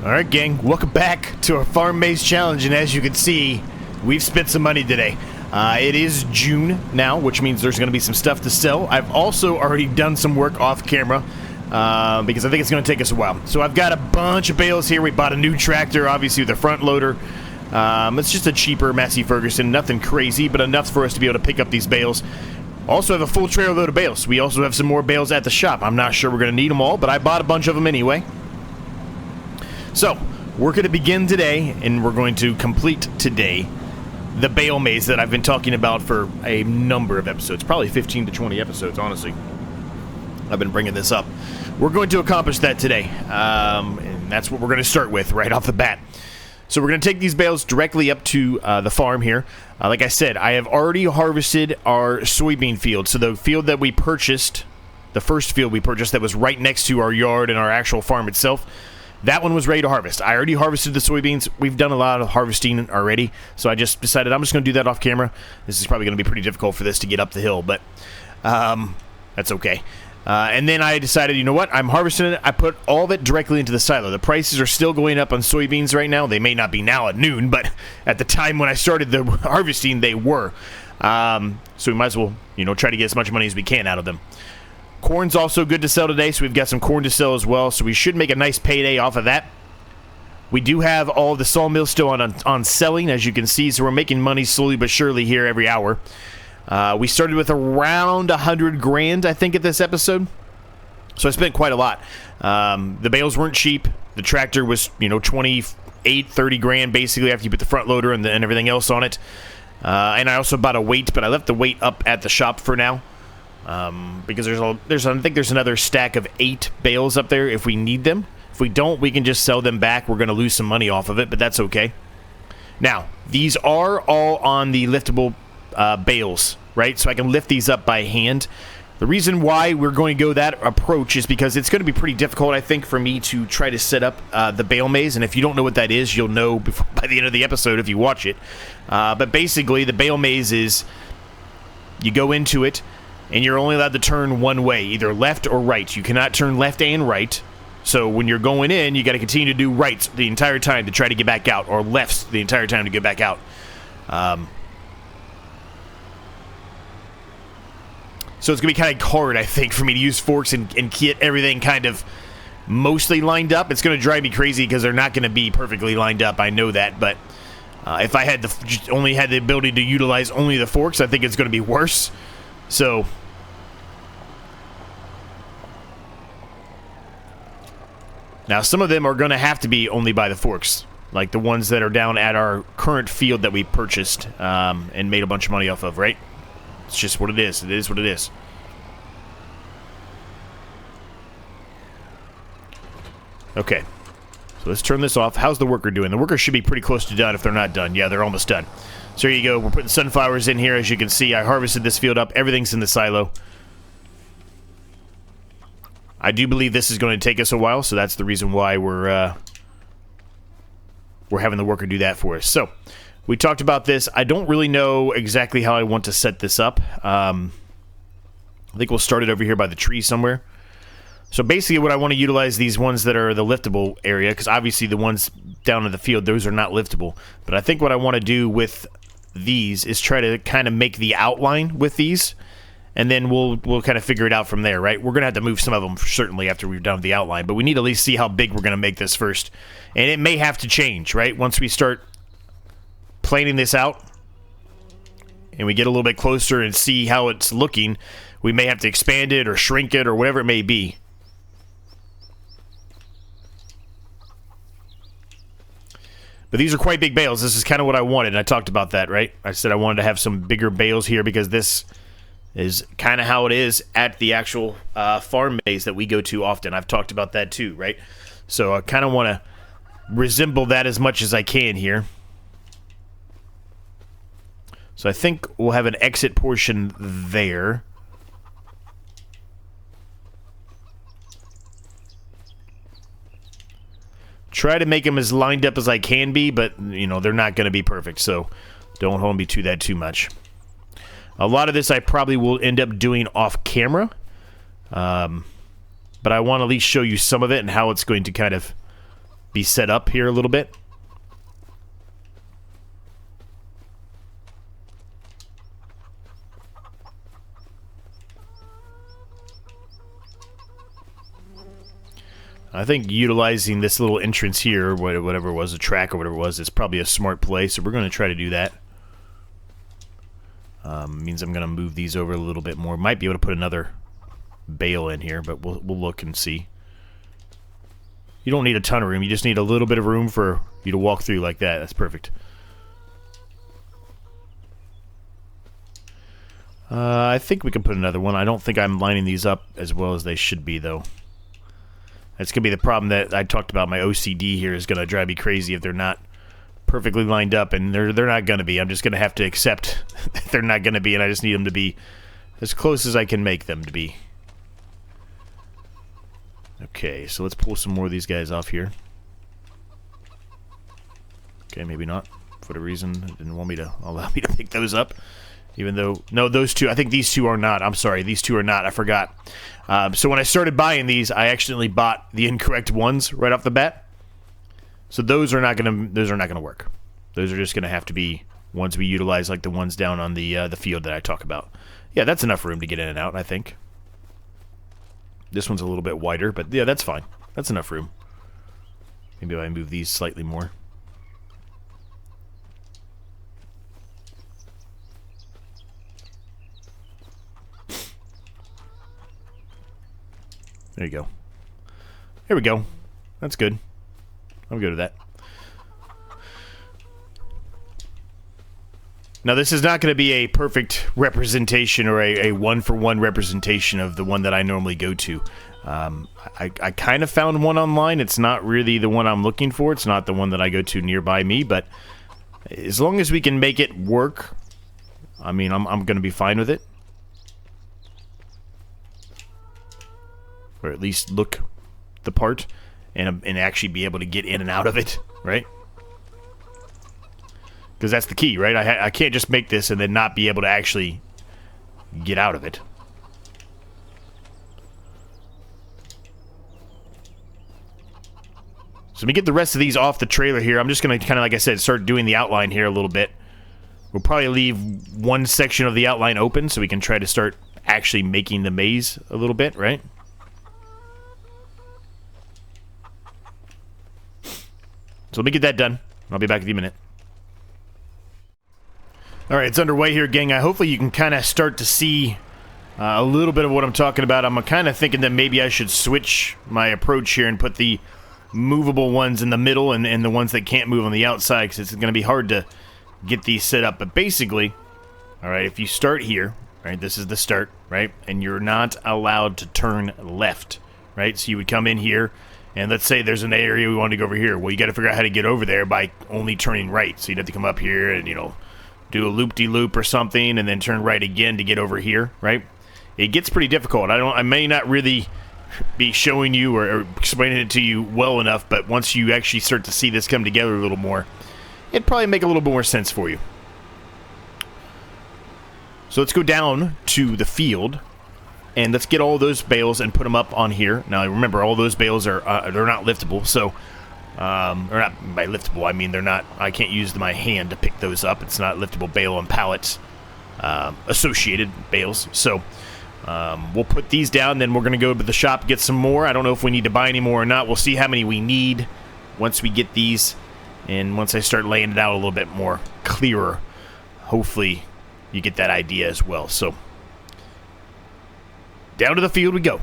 Alright gang, welcome back to our Farm Maze Challenge, and as you can see, we've spent some money today. It is June now, which means there's going to be some stuff to sell. I've also already done some work off camera, because I think it's going to take us a while. So I've got a bunch of bales here. We bought a new tractor, obviously with a front loader. It's just a cheaper Massey Ferguson, nothing crazy, but enough for us to be able to pick up these bales. Also have a full trailer load of bales. We also have some more bales at the shop. I'm not sure we're going to need them all, but I bought a bunch of them anyway. So, we're going to begin today, and we're going to complete today the bale maze that I've been talking about for a number of episodes. Probably 15 to 20 episodes, honestly. I've been bringing this up. We're going to accomplish that today, and that's what we're going to start with right off the bat. So we're going to take these bales directly up to the farm here. Like I said, I have already harvested our soybean field. So the field that we purchased, the first field we purchased that was right next to our yard and our actual farm itself, that one was ready to harvest. I already harvested the soybeans. We've done a lot of harvesting already, so I just decided I'm just going to do that off camera. This is probably going to be pretty difficult for this to get up the hill, but that's okay. And then I decided, you know what? I'm harvesting it. I put all of it directly into the silo. The prices are still going up on soybeans right now. They may not be now at noon, but at the time when I started the harvesting, they were. So we might as well, you know, try to get as much money as we can out of them. Corn's also good to sell today, so we've got some corn to sell as well, so we should make a nice payday off of that. We do have all the sawmills still on selling, as you can see, so we're making money slowly but surely here every hour. We started with around 100 grand, I think, at this episode, so I spent quite a lot. The bales weren't cheap. The tractor was, you know, 28, 30 grand, basically, after you put the front loader and everything else on it. And I also bought a weight, but I left the weight up at the shop for now. Because I think there's another stack of 8 bales up there if we need them. If we don't, we can just sell them back. We're going to lose some money off of it, but that's okay. Now, these are all on the liftable bales, right? So I can lift these up by hand. The reason why we're going to go that approach is because it's going to be pretty difficult, I think, for me to try to set up the bale maze. And if you don't know what that is, you'll know by the end of the episode if you watch it. But basically, the bale maze is you go into it, and you're only allowed to turn one way, either left or right. You cannot turn left and right. So when you're going in, you got to continue to do rights the entire time to try to get back out, or lefts the entire time to get back out. So it's going to be kind of hard, I think, for me to use forks and get everything kind of mostly lined up. It's going to drive me crazy because they're not going to be perfectly lined up. I know that, but if I had only had the ability to utilize only the forks, I think it's going to be worse. So, now some of them are going to have to be only by the forks, like the ones that are down at our current field that we purchased and made a bunch of money off of, right? It's just what it is. It is what it is. Okay, so let's turn this off. How's the worker doing? The worker should be pretty close to done if they're not done. Yeah, they're almost done. So here you go. We're putting sunflowers in here. As you can see, I harvested this field up. Everything's in the silo. I do believe this is going to take us a while, so that's the reason why we're having the worker do that for us. So, we talked about this. I don't really know exactly how I want to set this up. I think we'll start it over here by the tree somewhere. So basically what I want to utilize these ones that are the liftable area, because obviously the ones down in the field, those are not liftable. But I think what I want to do with these is try to kind of make the outline with these, and then we'll kind of figure it out from there, right? We're going to have to move some of them certainly after we've done the outline, but we need to at least see how big we're going to make this first. And it may have to change, right? Once we start planning this out and we get a little bit closer and see how it's looking, we may have to expand it or shrink it or whatever it may be. But these are quite big bales. This is kind of what I wanted, and I talked about that, right? I said I wanted to have some bigger bales here because this is kind of how it is at the actual farm maze that we go to often. I've talked about that too, right? So I kind of want to resemble that as much as I can here. So I think we'll have an exit portion there. Try to make them as lined up as I can be, but, you know, they're not going to be perfect, so don't hold me to that too much. A lot of this I probably will end up doing off camera, but I want to at least show you some of it and how it's going to kind of be set up here a little bit. I think utilizing this little entrance here, whatever it was, a track or whatever it was, is probably a smart play, so we're going to try to do that. Means I'm going to move these over a little bit more. Might be able to put another bale in here, but we'll look and see. You don't need a ton of room, you just need a little bit of room for you to walk through like that. That's perfect. I think we can put another one. I don't think I'm lining these up as well as they should be, though. That's going to be the problem that I talked about. My OCD here is going to drive me crazy if they're not perfectly lined up, and they're not going to be. I'm just going to have to accept that they're not going to be, and I just need them to be as close as I can make them to be. Okay, so let's pull some more of these guys off here. Okay, maybe not. For whatever reason, it didn't want me to allow me to pick those up. Even though, no, those two, I think these two are not. I'm sorry, these two are not. I forgot. So when I started buying these, I accidentally bought the incorrect ones right off the bat. So those are not gonna work. Those are just gonna have to be ones we utilize, like the ones down on the field that I talk about. Yeah, that's enough room to get in and out, I think. This one's a little bit wider, but yeah, that's fine. That's enough room. Maybe if I move these slightly more. There you go. Here we go. That's good. I'm good with that. Now, this is not going to be a perfect representation or a one-for-one representation of the one that I normally go to. I kind of found one online. It's not really the one I'm looking for. It's not the one that I go to nearby me, but as long as we can make it work, I mean, I'm going to be fine with it. Or at least look the part and actually be able to get in and out of it, right? Because that's the key, right? I can't just make this and then not be able to actually get out of it. So let me get the rest of these off the trailer here. I'm just going to kind of, like I said, start doing the outline here a little bit. We'll probably leave one section of the outline open so we can try to start actually making the maze a little bit, right? So let me get that done. I'll be back in a minute. Alright, it's underway here, gang. Hopefully you can kind of start to see a little bit of what I'm talking about. I'm kind of thinking that maybe I should switch my approach here and put the movable ones in the middle and the ones that can't move on the outside, because it's going to be hard to get these set up. But basically, alright, if you start here, right, this is the start, right, and you're not allowed to turn left, right? So you would come in here, and let's say there's an area we want to go over here. Well, you got to figure out how to get over there by only turning right. So you'd have to come up here and, you know, do a loop-de-loop or something, and then turn right again to get over here, right? It gets pretty difficult. I may not really be showing you or explaining it to you well enough, but once you actually start to see this come together a little more, it'd probably make a little bit more sense for you. So let's go down to the field. And let's get all those bales and put them up on here. Now, remember, all those bales are they're not liftable. So, or not by liftable, I mean they're not. I can't use my hand to pick those up. It's not liftable bale and pallets associated bales. So, we'll put these down. Then we're gonna go to the shop get some more. I don't know if we need to buy any more or not. We'll see how many we need once we get these, and once I start laying it out a little bit more clearer. Hopefully, you get that idea as well. So. Down to the field we go.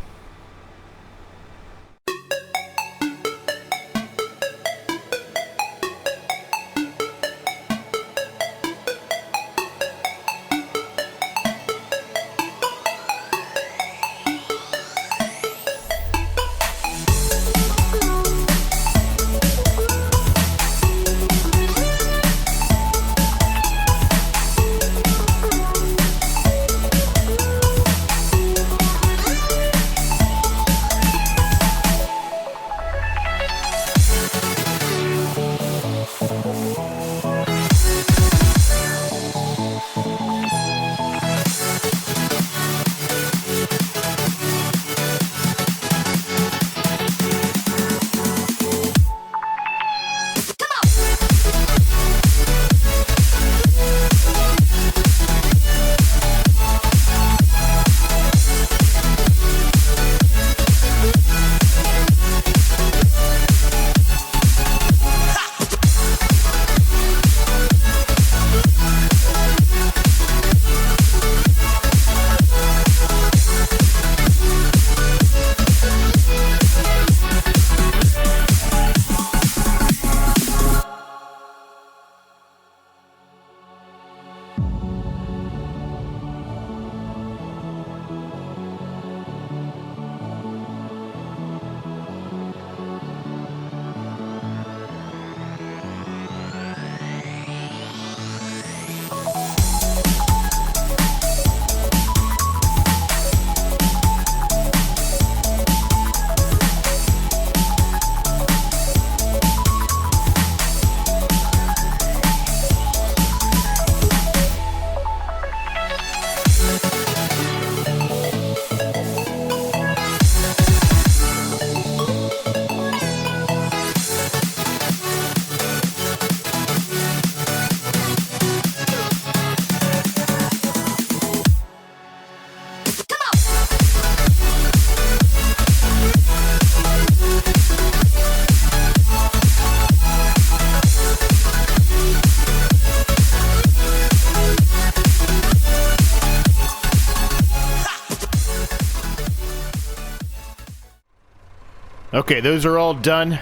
Okay, those are all done.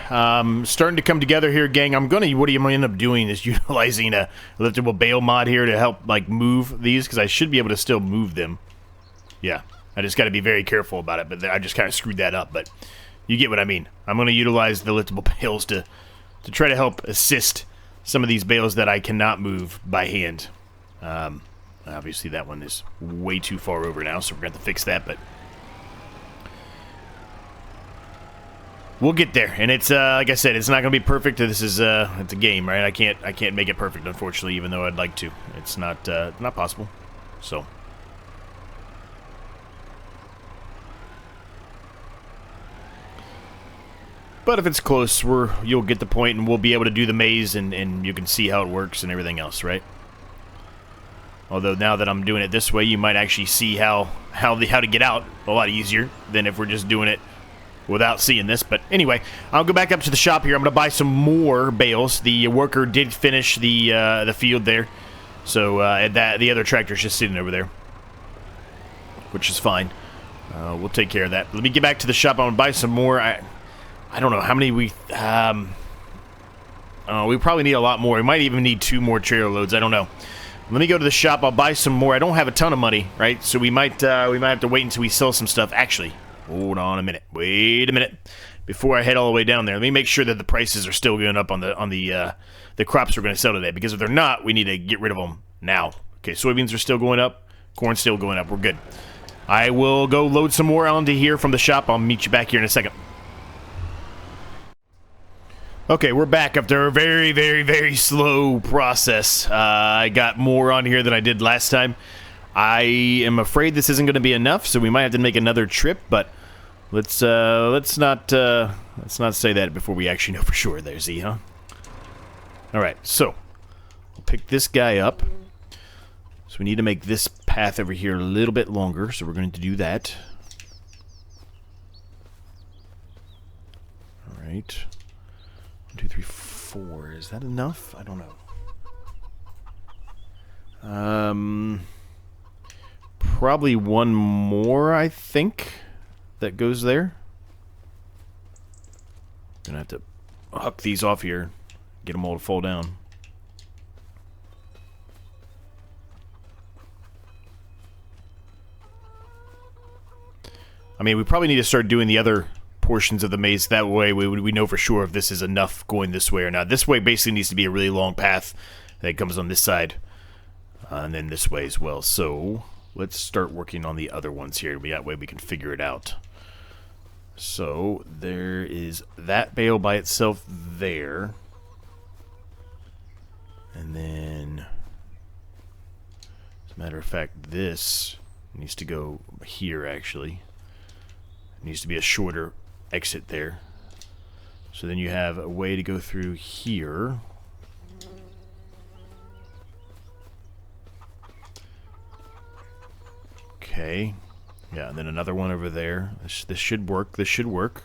Starting to come together here, gang. What I'm gonna end up doing is utilizing a liftable bale mod here to help, like, move these, because I should be able to still move them. Yeah, I just got to be very careful about it, but I just kind of screwed that up, but you get what I mean. I'm gonna utilize the liftable bales to try to help assist some of these bales that I cannot move by hand. Obviously, that one is way too far over now, so we're going to have to fix that, but we'll get there. And it's, like I said, it's not going to be perfect. This is, it's a game, right? I can't make it perfect, unfortunately, even though I'd like to. It's not possible, so. But if it's close, you'll get the point, and we'll be able to do the maze, and you can see how it works and everything else, right? Although now that I'm doing it this way, you might actually see how to get out a lot easier than if we're just doing it without seeing this. But anyway, I'll go back up to the shop here. I'm going to buy some more bales. The worker did finish the field there, so the other tractor's just sitting over there, which is fine. We'll take care of that. Let me get back to the shop. I'm going to buy some more. I don't know how many we probably need a lot more. We might even need 2 more trailer loads. I don't know. Let me go to the shop. I'll buy some more. I don't have a ton of money, right? So we might have to wait until we sell some stuff. Actually, hold on a minute. Wait a minute. Before I head all the way down there, let me make sure that the prices are still going up on the crops we're going to sell today. Because if they're not, we need to get rid of them now. Okay, soybeans are still going up. Corn's still going up. We're good. I will go load some more onto here from the shop. I'll meet you back here in a second. Okay, we're back after a very, very, very slow process. I got more on here than I did last time. I am afraid this isn't going to be enough, so we might have to make another trip. But let's not say that before we actually know for sure. There, Z, huh? All right, so we'll pick this guy up. So we need to make this path over here a little bit longer. So we're going to do that. All right. 1, 2, 3, 4. Is that enough? I don't know. Probably one more, I think, that goes there. Gonna have to huck these off here, get them all to fall down. I mean, we probably need to start doing the other portions of the maze. That way we know for sure if this is enough going this way or not. This way basically needs to be a really long path that comes on this side, and then this way as well. So let's start working on the other ones here. That way we can figure it out. So there is that bale by itself there, and then, as a matter of fact, this needs to go here. Actually, it needs to be a shorter exit there. So then you have a way to go through here. Okay. Yeah, and then another one over there. This should work. This should work.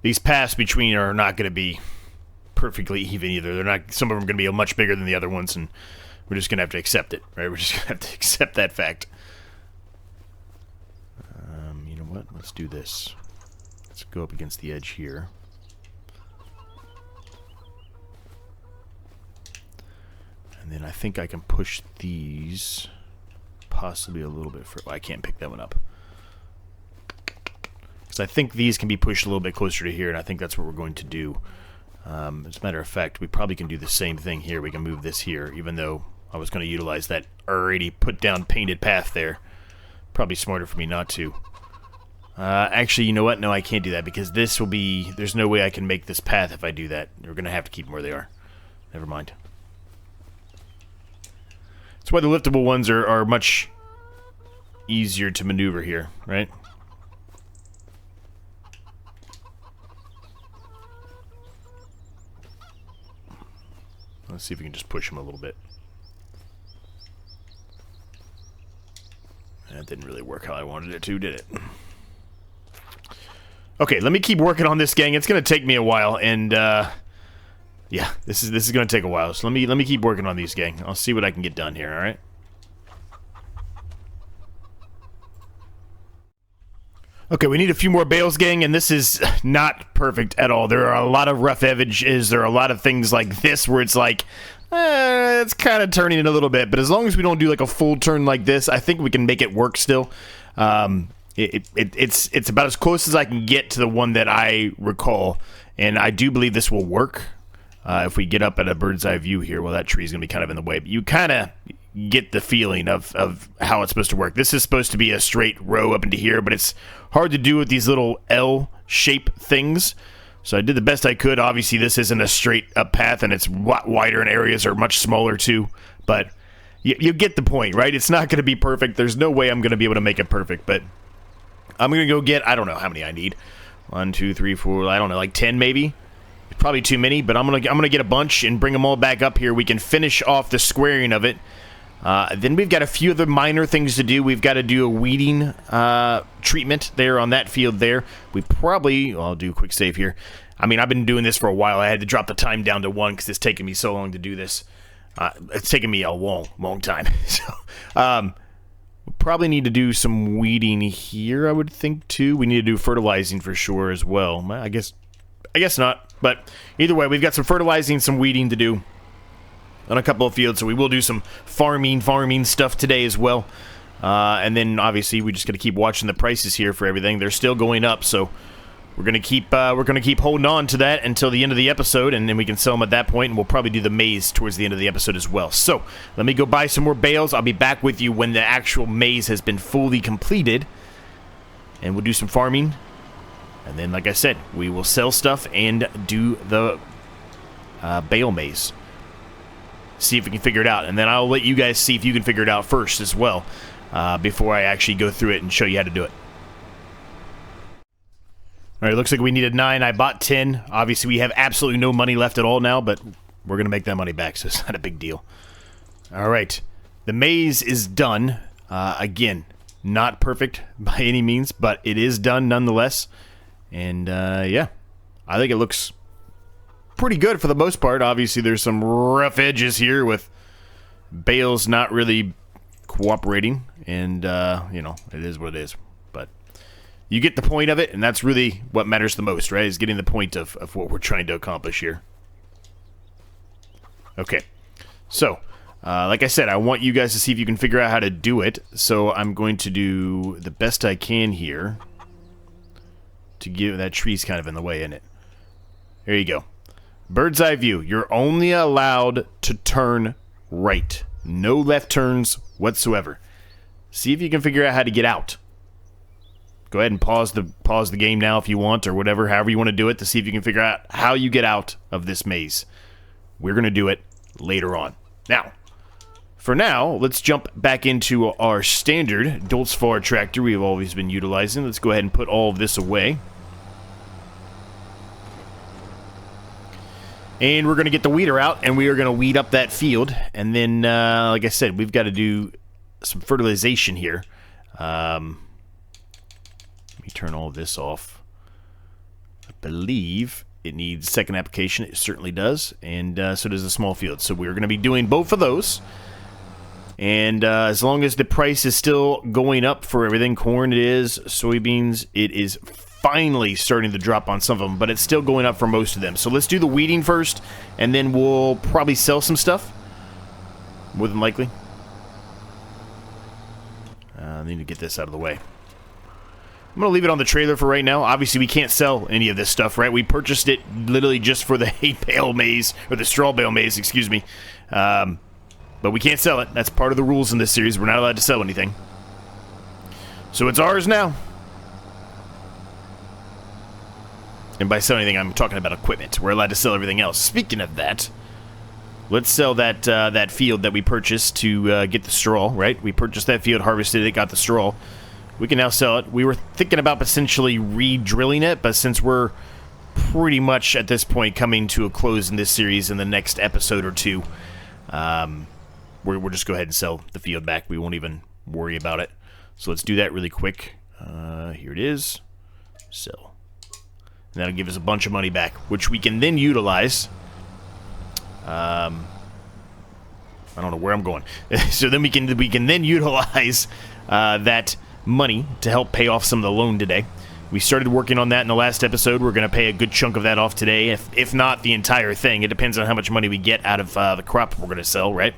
These paths between are not going to be perfectly even either. They're not. Some of them are going to be much bigger than the other ones, and we're just going to have to accept it, right? We're just going to have to accept that fact. You know what? Let's do this. Let's go up against the edge here. And then I think I can push these possibly a little bit further. Well, I can't pick that one up. Because I think these can be pushed a little bit closer to here, and I think that's what we're going to do. As a matter of fact, we probably can do the same thing here. We can move this here, even though I was going to utilize that already put down painted path there. Probably smarter for me not to. Actually, you know what? No, I can't do that, because this will be... There's no way I can make this path if I do that. We're going to have to keep them where they are. Never mind. That's why the liftable ones are much easier to maneuver here, right? Let's see if we can just push them a little bit. That didn't really work how I wanted it to, did it? Okay, let me keep working on this, gang. It's gonna take me a while, and yeah, this is gonna take a while. So let me keep working on these, gang. I'll see what I can get done here. All right. Okay, we need a few more bales, gang, and this is not perfect at all. There are a lot of rough edges. There are a lot of things like this where it's like, it's kind of turning it a little bit. But as long as we don't do like a full turn like this, I think we can make it work still. It's about as close as I can get to the one that I recall, and I do believe this will work. If we get up at a bird's eye view here, well, that tree's going to be kind of in the way. But you kind of get the feeling of how it's supposed to work. This is supposed to be a straight row up into here, but it's hard to do with these little L-shape things. So I did the best I could. Obviously, this isn't a straight up path, and it's a lot wider, and areas are much smaller too. But you get the point, right? It's not going to be perfect. There's no way I'm going to be able to make it perfect, but I'm going to go get, I don't know how many I need. 1, 2, 3, 4, I don't know, like 10 maybe? Probably too many, but I'm gonna get a bunch and bring them all back up here. We can finish off the squaring of it. Then we've got a few other minor things to do. We've got to do a weeding treatment there on that field there. We probably, well, I'll do a quick save here. I mean, I've been doing this for a while. I had to drop the time down to 1 because it's taken me so long to do this. It's taken me a long time. So, we probably need to do some weeding here, I would think, too. We need to do fertilizing for sure as well. I guess not. But either way, we've got some fertilizing, some weeding to do on a couple of fields. So we will do some farming stuff today as well. And then obviously we just got to keep watching the prices here for everything. They're still going up, so we're gonna keep holding on to that until the end of the episode, and then we can sell them at that point. And we'll probably do the maize towards the end of the episode as well. So let me go buy some more bales. I'll be back with you when the actual maize has been fully completed, and we'll do some farming. And then, like I said, we will sell stuff and do the bale maize. See if we can figure it out. And then I'll let you guys see if you can figure it out first as well, before I actually go through it and show you how to do it. All right, looks like we needed 9. I bought 10. Obviously, we have absolutely no money left at all now, but we're going to make that money back, so it's not a big deal. All right, the maize is done. Again, not perfect by any means, but it is done nonetheless. And, yeah, I think it looks pretty good for the most part. Obviously, there's some rough edges here with bales not really cooperating. And, you know, it is what it is. But you get the point of it, and that's really what matters the most, right? Is getting the point of what we're trying to accomplish here. Okay. So, like I said, I want you guys to see if you can figure out how to do it. So I'm going to do the best I can here. To give that tree's kind of in the way, isn't it? There you go. Bird's eye view. You're only allowed to turn right. No left turns whatsoever. See if you can figure out how to get out. Go ahead and pause the game now if you want, or whatever, however you want to do it, to see if you can figure out how you get out of this maze. We're going to do it later on. Now, for now, let's jump back into our standard Doltzfar tractor we've always been utilizing. Let's go ahead and put all of this away. And we're going to get the weeder out, and we are going to weed up that field. And then, like I said, we've got to do some fertilization here. Let me turn all of this off. I believe it needs second application. It certainly does. And so does the small field. So we're going to be doing both of those. And as long as the price is still going up for everything, corn it is, soybeans, it is finally starting to drop on some of them, but it's still going up for most of them. So let's do the weeding first, and then we'll probably sell some stuff. More than likely. I need to get this out of the way. I'm going to leave it on the trailer for right now. Obviously, we can't sell any of this stuff, right? We purchased it literally just for the hay bale maize, or the straw bale maize, excuse me. But we can't sell it. That's part of the rules in this series. We're not allowed to sell anything. So it's ours now. And by selling anything, I'm talking about equipment. We're allowed to sell everything else. Speaking of that, let's sell that that field that we purchased to get the straw, right? We purchased that field, harvested it, got the straw. We can now sell it. We were thinking about potentially re-drilling it, but since we're pretty much at this point coming to a close in this series in the next episode or two, we'll just go ahead and sell the field back. We won't even worry about it. So let's do that really quick. Here it is. Sell. And that'll give us a bunch of money back, which we can then utilize. I don't know where I'm going. So then we can then utilize that money to help pay off some of the loan today. We started working on that in the last episode. We're going to pay a good chunk of that off today, if not the entire thing. It depends on how much money we get out of the crop we're going to sell, right?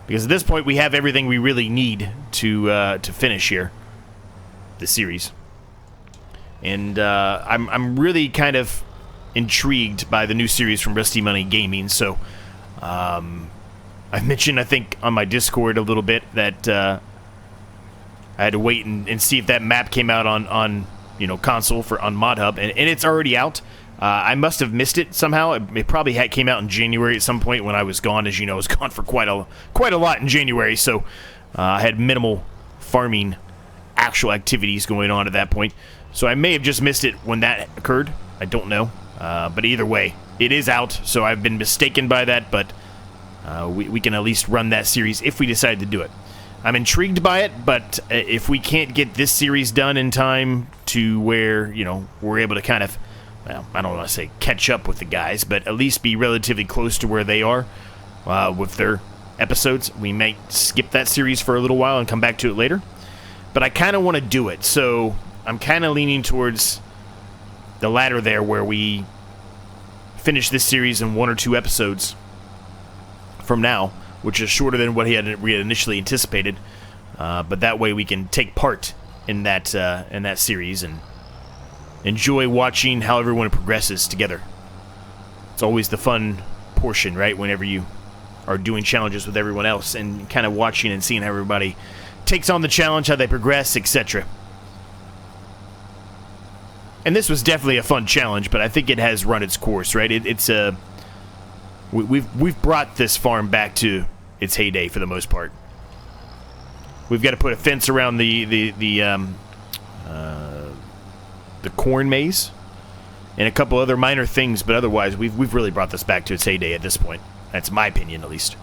Because at this point, we have everything we really need to finish here, the series. And I'm really kind of intrigued by the new series from Rusty Money Gaming. So I mentioned, I think, on my Discord a little bit that I had to wait and see if that map came out on console on Mod Hub, and it's already out. I must have missed it somehow. It probably came out in January at some point when I was gone. As you know, I was gone for quite a lot in January, so I had minimal farming actual activities going on at that point. So I may have just missed it when that occurred. I don't know. But either way, it is out, so I've been mistaken by that, but we can at least run that series if we decide to do it. I'm intrigued by it, but if we can't get this series done in time to where, we're able to kind of, well, I don't want to say catch up with the guys, but at least be relatively close to where they are with their episodes, we might skip that series for a little while and come back to it later. But I kind of want to do it, so I'm kind of leaning towards the latter there, where we finish this series in 1 or 2 episodes from now, which is shorter than what we had initially anticipated. But that way we can take part in that series and enjoy watching how everyone progresses together. It's always the fun portion, right? Whenever you are doing challenges with everyone else and kind of watching and seeing how everybody takes on the challenge, how they progress, etc. And this was definitely a fun challenge, but I think it has run its course, right? We've brought this farm back to its heyday for the most part. We've got to put a fence around the corn maze and a couple other minor things, but otherwise we've really brought this back to its heyday at this point. That's my opinion, at least.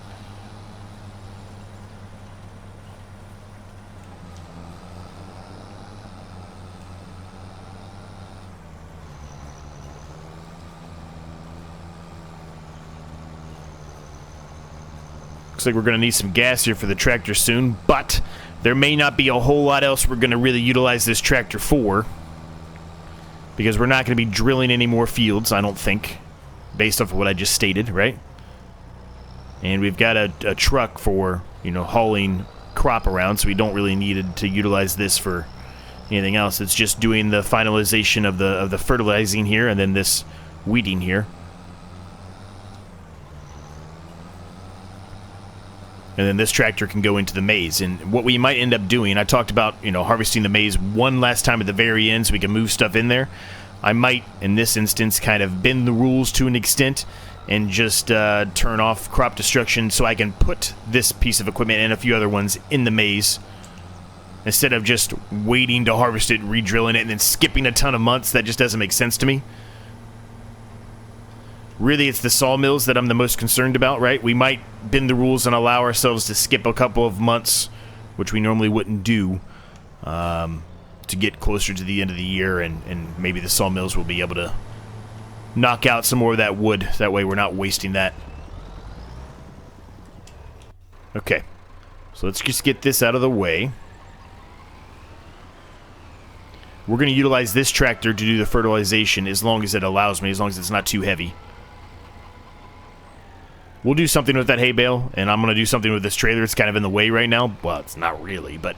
Looks like we're going to need some gas here for the tractor soon, but there may not be a whole lot else we're going to really utilize this tractor for, because we're not going to be drilling any more fields, I don't think, based off of what I just stated, right? And we've got a truck for, hauling crop around, so we don't really need to utilize this for anything else. It's just doing the finalization of the fertilizing here, and then this weeding here. And then this tractor can go into the maize. And what we might end up doing, I talked about, harvesting the maize one last time at the very end so we can move stuff in there. I might, in this instance, kind of bend the rules to an extent and just turn off crop destruction so I can put this piece of equipment and a few other ones in the maize, instead of just waiting to harvest it, re-drilling it, and then skipping a ton of months. That just doesn't make sense to me. Really, it's the sawmills that I'm the most concerned about, right? We might bend the rules and allow ourselves to skip a couple of months, which we normally wouldn't do, to get closer to the end of the year, and maybe the sawmills will be able to knock out some more of that wood. That way we're not wasting that. Okay, so let's just get this out of the way. We're going to utilize this tractor to do the fertilization as long as it allows me, as long as it's not too heavy. We'll do something with that hay bale, and I'm going to do something with this trailer. It's kind of in the way right now. Well, it's not really, but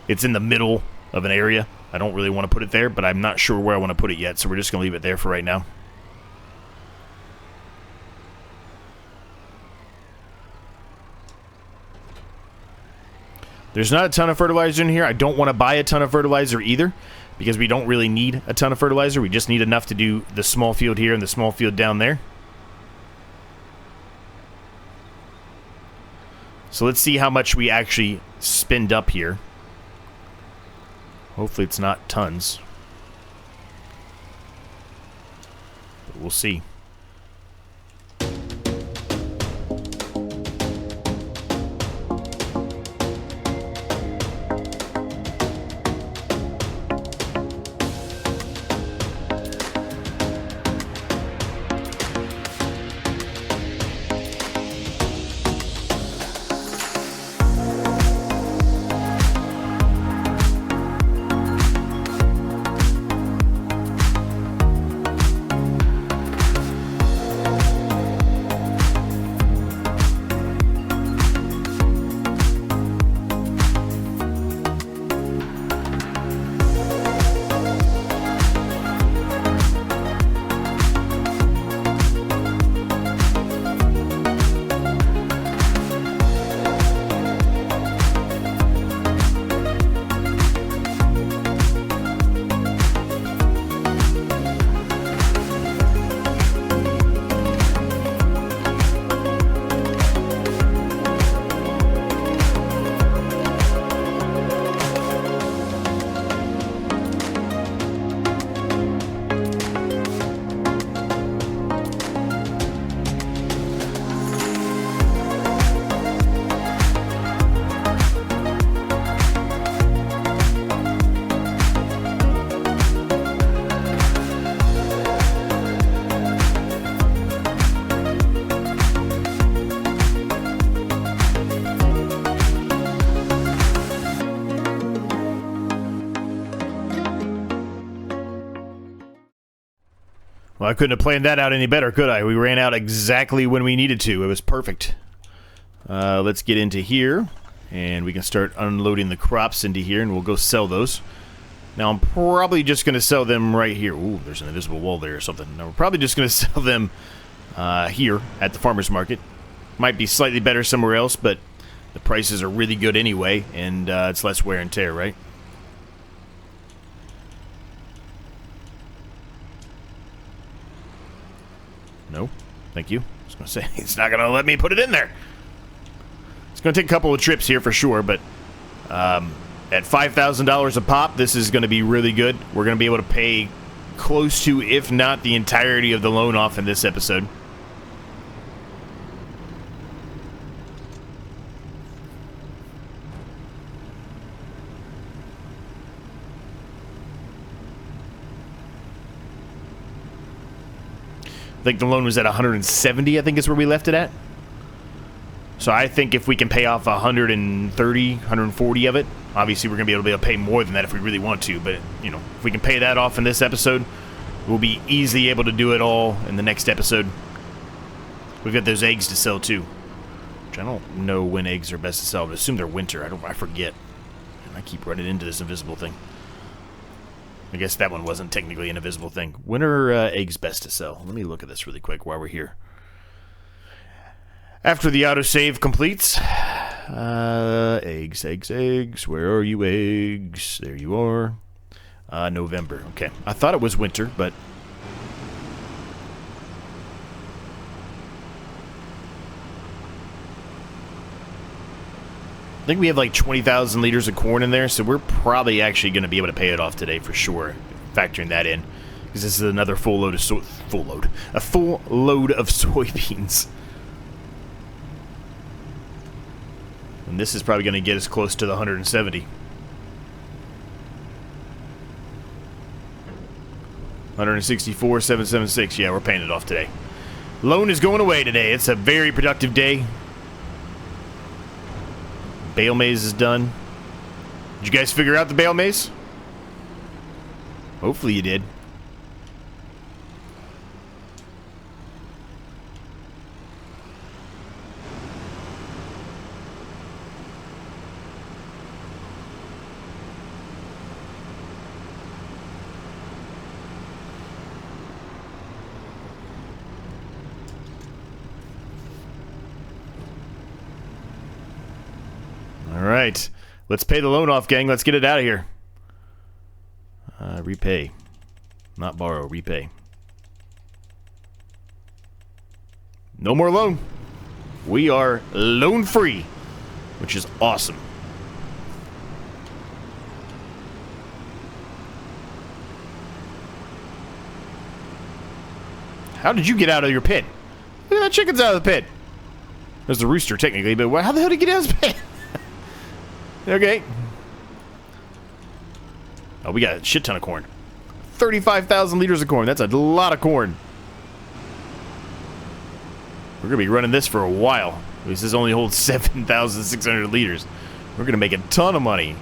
it's in the middle of an area. I don't really want to put it there, but I'm not sure where I want to put it yet, so we're just going to leave it there for right now. There's not a ton of fertilizer in here. I don't want to buy a ton of fertilizer either, because we don't really need a ton of fertilizer. We just need enough to do the small field here and the small field down there. So let's see how much we actually spend up here. Hopefully it's not tons. But we'll see. Well, I couldn't have planned that out any better, could I? We ran out exactly when we needed to. It was perfect. Let's get into here, and we can start unloading the crops into here, and we'll go sell those. Now, I'm probably just going to sell them right here. Ooh, there's an invisible wall there or something. Now, we're probably just going to sell them here at the farmer's market. Might be slightly better somewhere else, but the prices are really good anyway, and it's less wear and tear, right? No, thank you. I was going to say, it's not going to let me put it in there. It's going to take a couple of trips here for sure, but at $5,000 a pop, this is going to be really good. We're going to be able to pay close to, if not the entirety of the loan off in this episode. I think the loan was at 170, I think is where we left it at. So I think if we can pay off 130, 140 of it, obviously we're going to be able to pay more than that if we really want to. But, you know, if we can pay that off in this episode, we'll be easily able to do it all in the next episode. We've got those eggs to sell too. Which I don't know when eggs are best to sell. I assume they're winter. I forget. And I keep running into this invisible thing. I guess that one wasn't technically an invisible thing. When are eggs best to sell? Let me look at this really quick while we're here. After the autosave completes. Eggs, eggs, eggs. Where are you, eggs? There you are. November. Okay. I thought it was winter, but... I think we have like 20,000 liters of corn in there, so we're probably actually going to be able to pay it off today for sure, factoring that in, because this is another full load of a full load of soybeans, and this is probably going to get us close to the 170. 164,776. Yeah, we're paying it off today. Loan is going away today. It's a very productive day. Bale maze is done. Did you guys figure out the bale maze? Hopefully you did. Alright, let's pay the loan off, gang. Let's get it out of here. Repay. Not borrow, repay. No more loan. We are loan free, which is awesome. How did you get out of your pit? Look at that chicken's out of the pit. There's the rooster, technically, but how the hell did he get out of his pit? Okay. Oh, we got a shit ton of corn. 35,000 liters of corn. That's a lot of corn. We're going to be running this for a while. This only holds 7,600 liters. We're going to make a ton of money.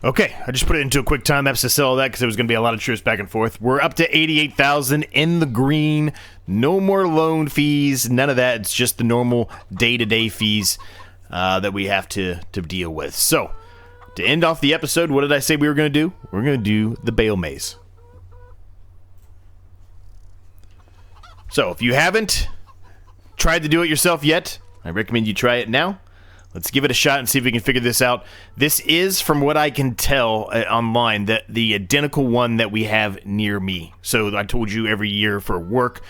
Okay, I just put it into a quick time lapse to sell all that because there was going to be a lot of trips back and forth. We're up to 88,000 in the green. No more loan fees, none of that. It's just the normal day-to-day fees that we have to deal with. So, to end off the episode, what did I say we were going to do? We're going to do the bale maze. So, if you haven't tried to do it yourself yet, I recommend you try it now. Let's give it a shot and see if we can figure this out. This is, from what I can tell online, the identical one that we have near me. So I told you every year for work,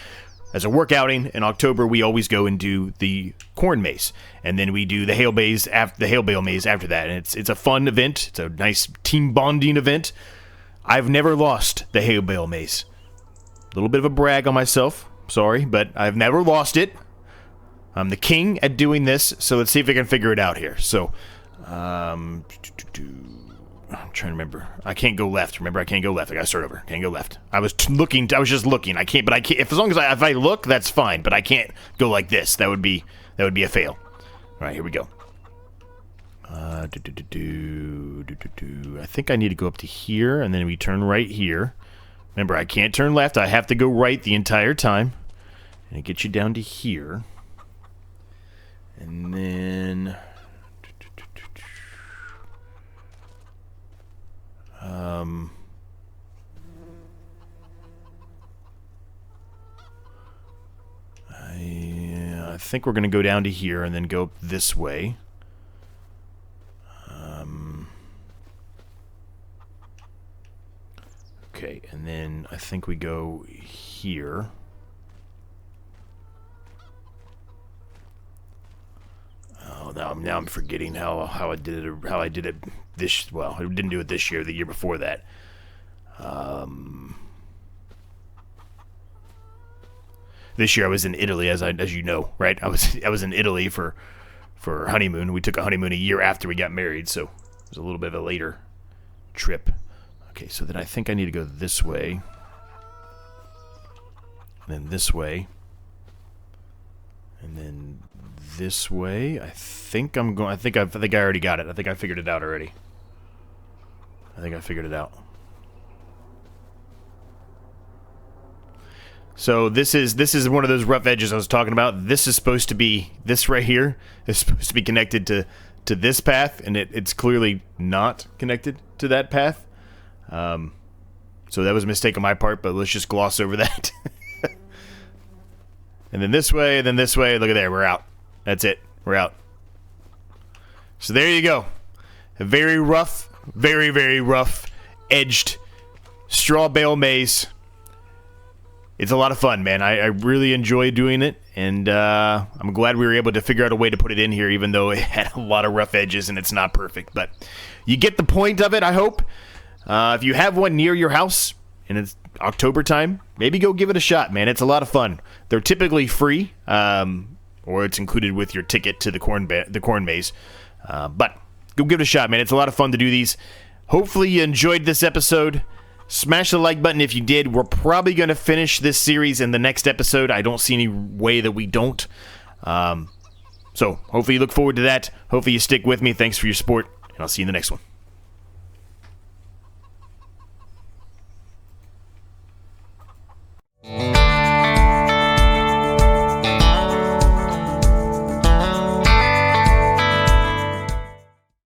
as a work outing in October, we always go and do the corn maze, and then we do the hail maze after the hail bale maze after that. And it's a fun event. It's a nice team bonding event. I've never lost the hail bale maze. A little bit of a brag on myself. Sorry, but I've never lost it. I'm the king at doing this, so let's see if I can figure it out here. So, I'm trying to remember. I can't go left. Remember, I can't go left. I gotta start over. Can't go left. I was just looking. I can't. But I can't. As long as if I look, that's fine. But I can't go like this. That would be a fail. All right, here we go. I think I need to go up to here, and then we turn right here. Remember, I can't turn left. I have to go right the entire time, and it gets you down to here. And then I think we're going to go down to here and then go up this way. Okay, and then I think we go here. Oh, now I'm forgetting how I did it. How I did it this. Well, I didn't do it this year. The year before that. This year I was in Italy, as you know, right? I was in Italy for honeymoon. We took a honeymoon a year after we got married, so it was a little bit of a later trip. Okay, so then I think I need to go this way, and then this way, and then this way. I think I already got it. I think I figured it out already. I think I figured it out. So this is one of those rough edges I was talking about. This is supposed to be, this right here is supposed to be connected to this path, and it's clearly not connected to that path. So that was a mistake on my part, but let's just gloss over that. And then this way, and then this way. Look at there, we're out. That's it. We're out. So there you go. A very rough, very, very rough, edged straw bale maze. It's a lot of fun, man. I really enjoy doing it, and I'm glad we were able to figure out a way to put it in here, even though it had a lot of rough edges and it's not perfect. But you get the point of it, I hope. If you have one near your house and it's October time, maybe go give it a shot, man. It's a lot of fun. They're typically free, or it's included with your ticket to the corn maze. But go give it a shot, man. It's a lot of fun to do these. Hopefully you enjoyed this episode. Smash the like button if you did. We're probably going to finish this series in the next episode. I don't see any way that we don't. So hopefully you look forward to that. Hopefully you stick with me. Thanks for your support, and I'll see you in the next one.